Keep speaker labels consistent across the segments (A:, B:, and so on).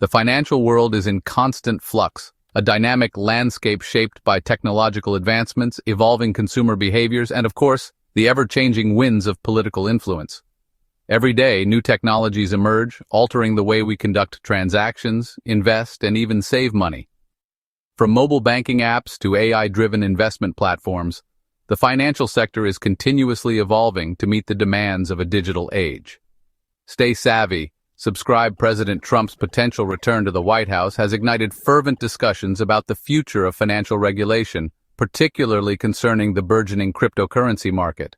A: The financial world is in constant flux, a dynamic landscape shaped by technological advancements, evolving consumer behaviors, and of course, the ever-changing winds of political influence. Every day, new technologies emerge, altering the way we conduct transactions, invest, and even save money. From mobile banking apps to AI-driven investment platforms, the financial sector is continuously evolving to meet the demands of a digital age. Stay savvy. Subscribe. President Trump's potential return to the White House has ignited fervent discussions about the future of financial regulation, particularly concerning the burgeoning cryptocurrency market.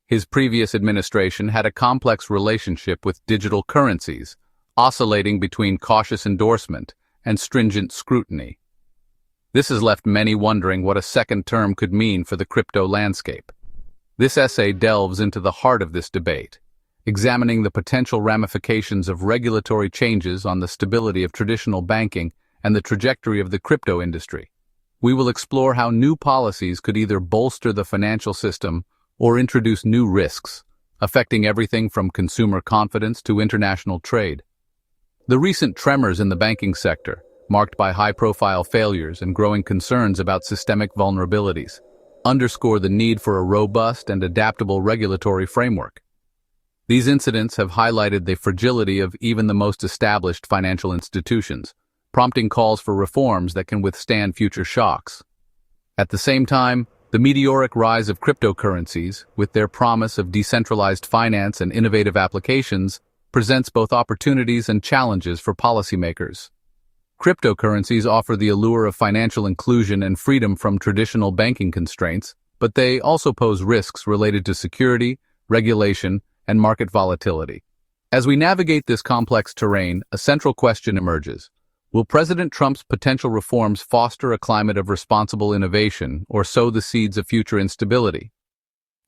A: His previous administration had a complex relationship with digital currencies, oscillating between cautious endorsement and stringent scrutiny. This has left many wondering what a second term could mean for the crypto landscape. This essay delves into the heart of this debate, examining the potential ramifications of regulatory changes on the stability of traditional banking and the trajectory of the crypto industry. We will explore how new policies could either bolster the financial system or introduce new risks, affecting everything from consumer confidence to international trade. The recent tremors in the banking sector, marked by high-profile failures and growing concerns about systemic vulnerabilities, underscore the need for a robust and adaptable regulatory framework. These incidents have highlighted the fragility of even the most established financial institutions, prompting calls for reforms that can withstand future shocks. At the same time, the meteoric rise of cryptocurrencies, with their promise of decentralized finance and innovative applications, presents both opportunities and challenges for policymakers. Cryptocurrencies offer the allure of financial inclusion and freedom from traditional banking constraints, but they also pose risks related to security, regulation, and market volatility. As we navigate this complex terrain, a central question emerges. Will President Trump's potential reforms foster a climate of responsible innovation or sow the seeds of future instability?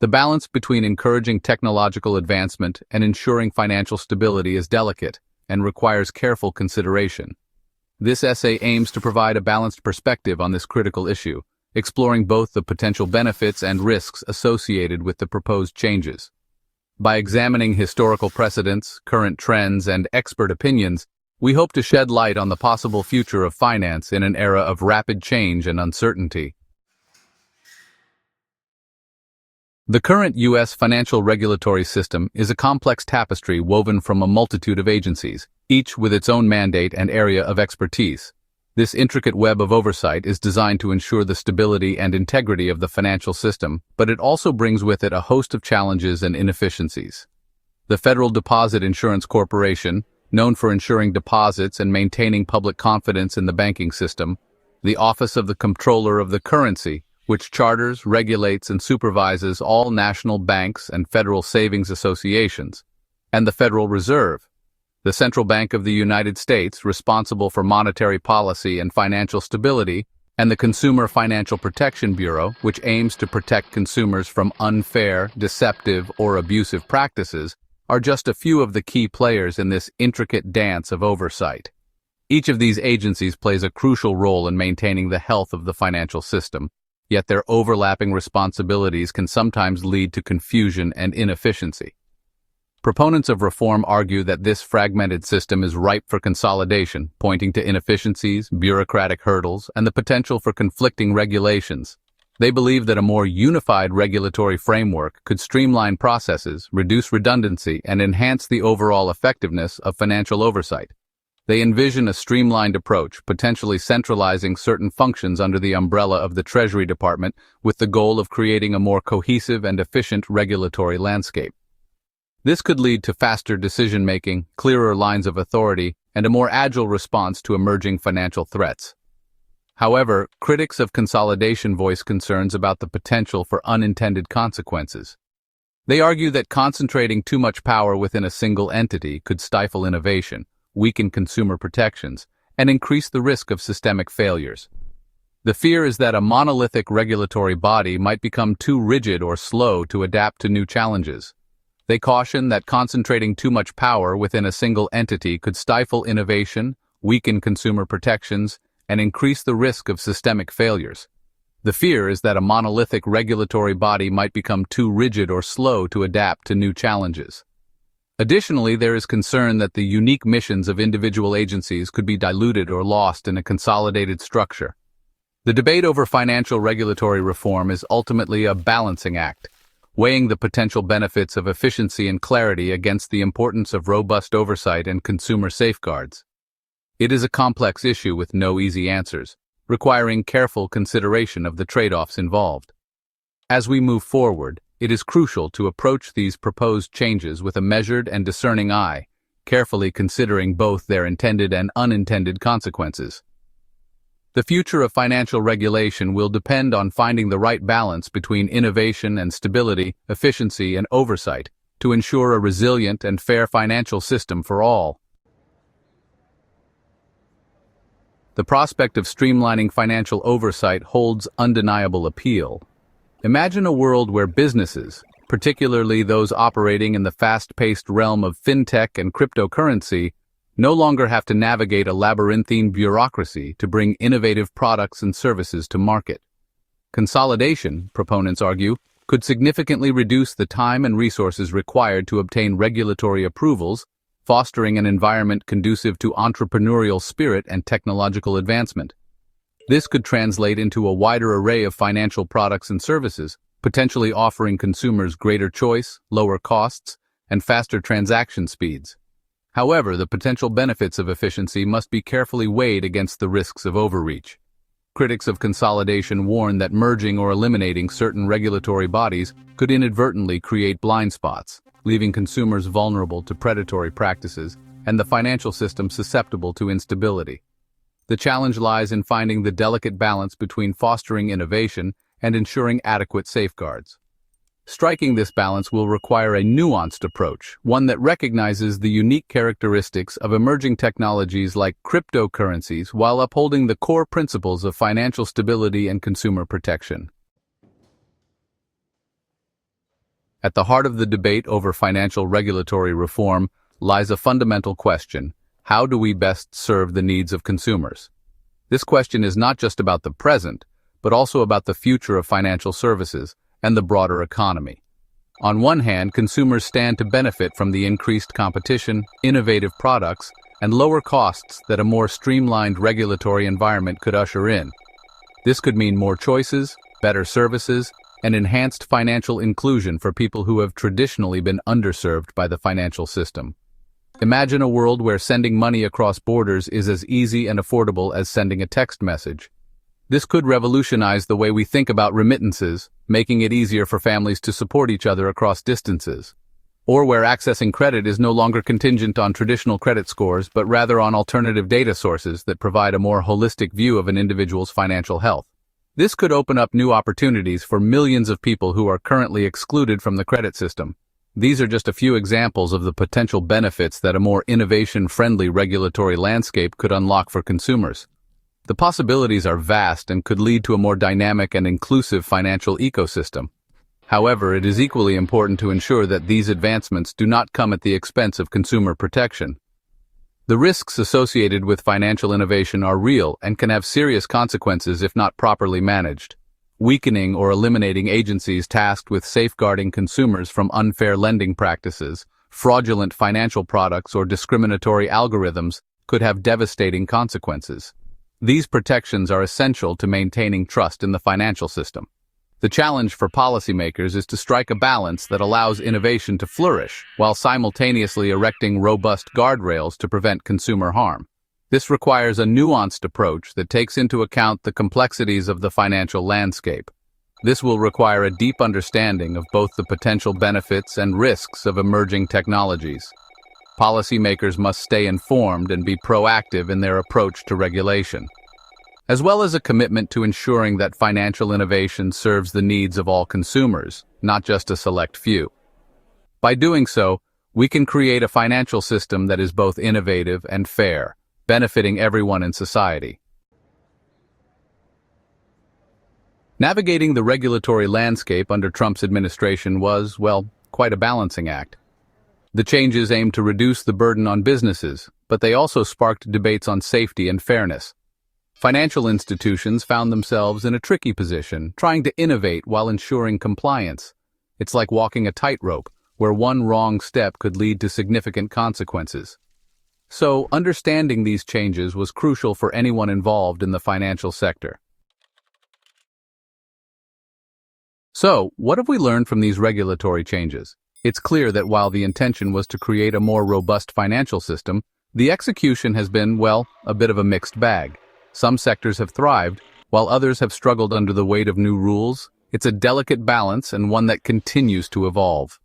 A: The balance between encouraging technological advancement and ensuring financial stability is delicate and requires careful consideration. This essay aims to provide a balanced perspective on this critical issue, exploring both the potential benefits and risks associated with the proposed changes. By examining historical precedents, current trends, and expert opinions, we hope to shed light on the possible future of finance in an era of rapid change and uncertainty. The current U.S. financial regulatory system is a complex tapestry woven from a multitude of agencies, each with its own mandate and area of expertise. This intricate web of oversight is designed to ensure the stability and integrity of the financial system, but it also brings with it a host of challenges and inefficiencies. The Federal Deposit Insurance Corporation, known for insuring deposits and maintaining public confidence in the banking system, the Office of the Comptroller of the Currency, which charters, regulates, and supervises all national banks and federal savings associations, and the Federal Reserve, the Central Bank of the United States, responsible for monetary policy and financial stability, and the Consumer Financial Protection Bureau, which aims to protect consumers from unfair, deceptive, or abusive practices, are just a few of the key players in this intricate dance of oversight. Each of these agencies plays a crucial role in maintaining the health of the financial system, yet their overlapping responsibilities can sometimes lead to confusion and inefficiency. Proponents of reform argue that this fragmented system is ripe for consolidation, pointing to inefficiencies, bureaucratic hurdles, and the potential for conflicting regulations. They believe that a more unified regulatory framework could streamline processes, reduce redundancy, and enhance the overall effectiveness of financial oversight. They envision a streamlined approach, potentially centralizing certain functions under the umbrella of the Treasury Department, with the goal of creating a more cohesive and efficient regulatory landscape. This could lead to faster decision-making, clearer lines of authority, and a more agile response to emerging financial threats. However, critics of consolidation voice concerns about the potential for unintended consequences. They argue that concentrating too much power within a single entity could stifle innovation, weaken consumer protections, and increase the risk of systemic failures. The fear is that a monolithic regulatory body might become too rigid or slow to adapt to new challenges. They caution that concentrating too much power within a single entity could stifle innovation, weaken consumer protections, and increase the risk of systemic failures. The fear is that a monolithic regulatory body might become too rigid or slow to adapt to new challenges. Additionally, there is concern that the unique missions of individual agencies could be diluted or lost in a consolidated structure. The debate over financial regulatory reform is ultimately a balancing act, weighing the potential benefits of efficiency and clarity against the importance of robust oversight and consumer safeguards. It is a complex issue with no easy answers, requiring careful consideration of the trade-offs involved. As we move forward, it is crucial to approach these proposed changes with a measured and discerning eye, carefully considering both their intended and unintended consequences. The future of financial regulation will depend on finding the right balance between innovation and stability, efficiency and oversight, to ensure a resilient and fair financial system for all. The prospect of streamlining financial oversight holds undeniable appeal. Imagine a world where businesses, particularly those operating in the fast-paced realm of fintech and cryptocurrency, no longer have to navigate a labyrinthine bureaucracy to bring innovative products and services to market. Consolidation, proponents argue, could significantly reduce the time and resources required to obtain regulatory approvals, fostering an environment conducive to entrepreneurial spirit and technological advancement. This could translate into a wider array of financial products and services, potentially offering consumers greater choice, lower costs, and faster transaction speeds. However, the potential benefits of efficiency must be carefully weighed against the risks of overreach. Critics of consolidation warn that merging or eliminating certain regulatory bodies could inadvertently create blind spots, leaving consumers vulnerable to predatory practices and the financial system susceptible to instability. The challenge lies in finding the delicate balance between fostering innovation and ensuring adequate safeguards. Striking this balance will require a nuanced approach, one that recognizes the unique characteristics of emerging technologies like cryptocurrencies while upholding the core principles of financial stability and consumer protection. At the heart of the debate over financial regulatory reform lies a fundamental question: how do we best serve the needs of consumers? This question is not just about the present, but also about the future of financial services and the broader economy. On one hand, consumers stand to benefit from the increased competition, innovative products, and lower costs that a more streamlined regulatory environment could usher in. This could mean more choices, better services, and enhanced financial inclusion for people who have traditionally been underserved by the financial system. Imagine a world where sending money across borders is as easy and affordable as sending a text message. This could revolutionize the way we think about remittances, making it easier for families to support each other across distances. Or where accessing credit is no longer contingent on traditional credit scores, but rather on alternative data sources that provide a more holistic view of an individual's financial health. This could open up new opportunities for millions of people who are currently excluded from the credit system. These are just a few examples of the potential benefits that a more innovation-friendly regulatory landscape could unlock for consumers. The possibilities are vast and could lead to a more dynamic and inclusive financial ecosystem. However, it is equally important to ensure that these advancements do not come at the expense of consumer protection. The risks associated with financial innovation are real and can have serious consequences if not properly managed. Weakening or eliminating agencies tasked with safeguarding consumers from unfair lending practices, fraudulent financial products, or discriminatory algorithms could have devastating consequences. These protections are essential to maintaining trust in the financial system. The challenge for policymakers is to strike a balance that allows innovation to flourish, while simultaneously erecting robust guardrails to prevent consumer harm. This requires a nuanced approach that takes into account the complexities of the financial landscape. This will require a deep understanding of both the potential benefits and risks of emerging technologies. Policymakers must stay informed and be proactive in their approach to regulation, as well as a commitment to ensuring that financial innovation serves the needs of all consumers, not just a select few. By doing so, we can create a financial system that is both innovative and fair, benefiting everyone in society. Navigating the regulatory landscape under Trump's administration was, well, quite a balancing act. The changes aimed to reduce the burden on businesses, but they also sparked debates on safety and fairness. Financial institutions found themselves in a tricky position, trying to innovate while ensuring compliance. It's like walking a tightrope, where one wrong step could lead to significant consequences. So, understanding these changes was crucial for anyone involved in the financial sector. So, what have we learned from these regulatory changes? It's clear that while the intention was to create a more robust financial system, the execution has been, well, a bit of a mixed bag. Some sectors have thrived, while others have struggled under the weight of new rules. It's a delicate balance and one that continues to evolve.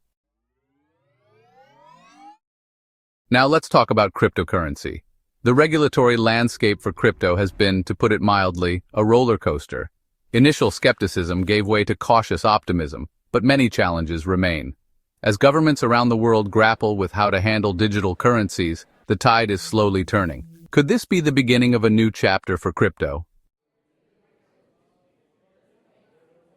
A: Now let's talk about cryptocurrency. The regulatory landscape for crypto has been, to put it mildly, a roller coaster. Initial skepticism gave way to cautious optimism, but many challenges remain. As governments around the world grapple with how to handle digital currencies, the tide is slowly turning. Could this be the beginning of a new chapter for crypto?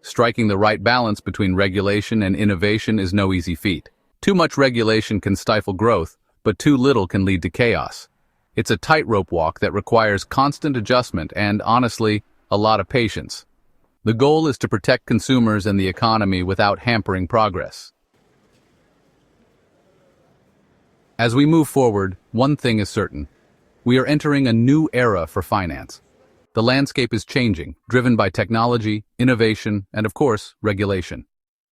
A: Striking the right balance between regulation and innovation is no easy feat. Too much regulation can stifle growth, but too little can lead to chaos. It's a tightrope walk that requires constant adjustment and, honestly, a lot of patience. The goal is to protect consumers and the economy without hampering progress. As we move forward, one thing is certain. We are entering a new era for finance. The landscape is changing, driven by technology, innovation, and of course, regulation.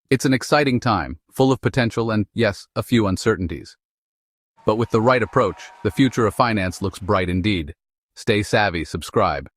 A: It's an exciting time, full of potential and, yes, a few uncertainties. But with the right approach, the future of finance looks bright indeed. Stay savvy, subscribe.